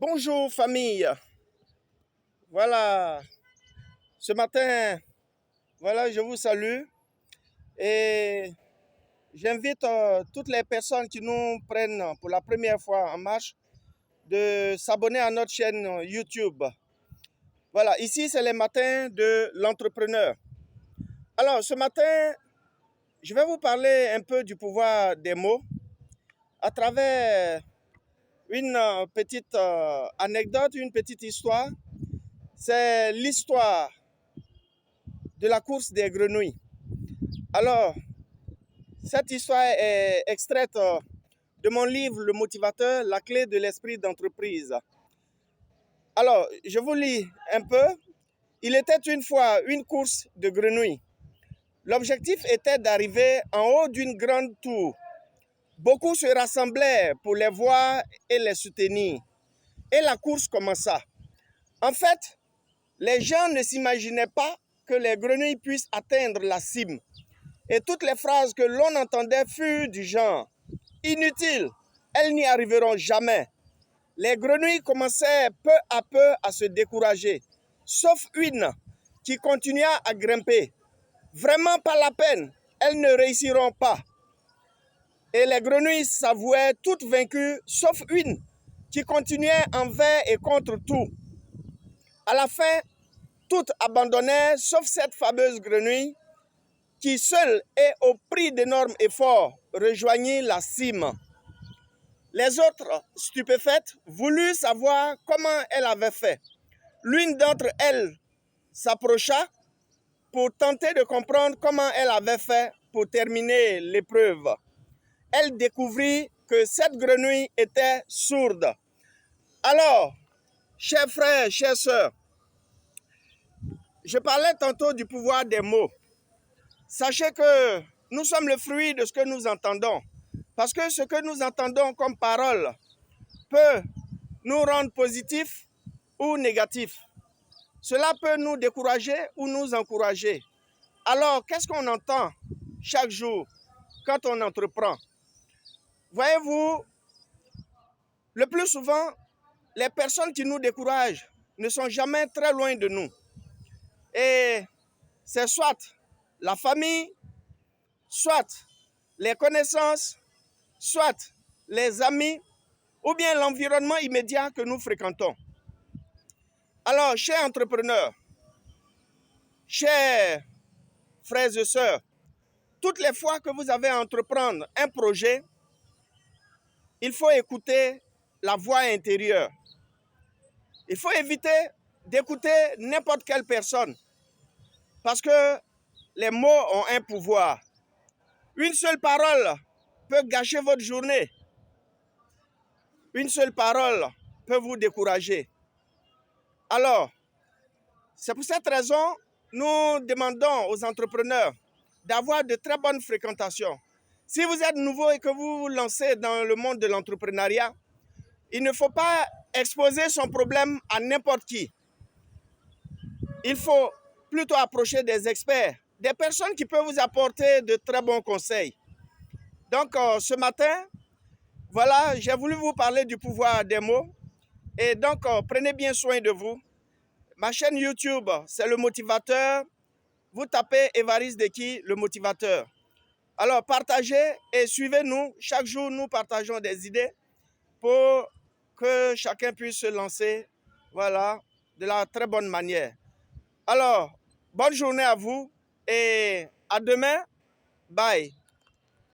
Bonjour famille. Voilà, ce matin, voilà, je vous salue et j'invite toutes les personnes qui nous prennent pour la première fois en marche de s'abonner à notre chaîne YouTube. Voilà, ici c'est les matins de l'entrepreneur. Alors ce matin, je vais vous parler un peu du pouvoir des mots à travers une petite anecdote, une petite histoire. C'est l'histoire de la course des grenouilles. Alors, cette histoire est extraite de mon livre Le Motivateur, la clé de l'esprit d'entreprise. Alors, je vous lis un peu. Il était une fois une course de grenouilles. L'objectif était d'arriver en haut d'une grande tour. Beaucoup se rassemblaient pour les voir et les soutenir. Et la course commença. En fait, les gens ne s'imaginaient pas que les grenouilles puissent atteindre la cime. Et toutes les phrases que l'on entendait furent du genre « Inutile, elles n'y arriveront jamais ». Les grenouilles commençaient peu à peu à se décourager, sauf une qui continua à grimper. Vraiment pas la peine, elles ne réussiront pas. Et les grenouilles s'avouaient toutes vaincues, sauf une qui continuait envers et contre tout. À la fin, toutes abandonnèrent, sauf cette fameuse grenouille qui seule et au prix d'énormes efforts rejoignit la cime. Les autres, stupéfaites, voulurent savoir comment elle avait fait. L'une d'entre elles s'approcha pour tenter de comprendre comment elle avait fait pour terminer l'épreuve. Elle découvrit que cette grenouille était sourde. Alors, chers frères, chères sœurs, je parlais tantôt du pouvoir des mots. Sachez que nous sommes le fruit de ce que nous entendons. Parce que ce que nous entendons comme parole peut nous rendre positifs ou négatifs. Cela peut nous décourager ou nous encourager. Alors, qu'est-ce qu'on entend chaque jour quand on entreprend? Voyez-vous, le plus souvent, les personnes qui nous découragent ne sont jamais très loin de nous. Et c'est soit la famille, soit les connaissances, soit les amis, ou bien l'environnement immédiat que nous fréquentons. Alors, chers entrepreneurs, chers frères et sœurs, toutes les fois que vous avez à entreprendre un projet, il faut écouter la voix intérieure. Il faut éviter d'écouter n'importe quelle personne parce que les mots ont un pouvoir. Une seule parole peut gâcher votre journée. Une seule parole peut vous décourager. Alors, c'est pour cette raison nous demandons aux entrepreneurs d'avoir de très bonnes fréquentations. Si vous êtes nouveau et que vous vous lancez dans le monde de l'entrepreneuriat, il ne faut pas exposer son problème à n'importe qui. Il faut plutôt approcher des experts, des personnes qui peuvent vous apporter de très bons conseils. Donc, ce matin, voilà, j'ai voulu vous parler du pouvoir des mots. Et donc, prenez bien soin de vous. Ma chaîne YouTube, c'est Le Motivateur. Vous tapez Évariste Deki, Le Motivateur. Alors, partagez et suivez-nous. Chaque jour, nous partageons des idées pour que chacun puisse se lancer, voilà, de la très bonne manière. Alors, bonne journée à vous et à demain. Bye.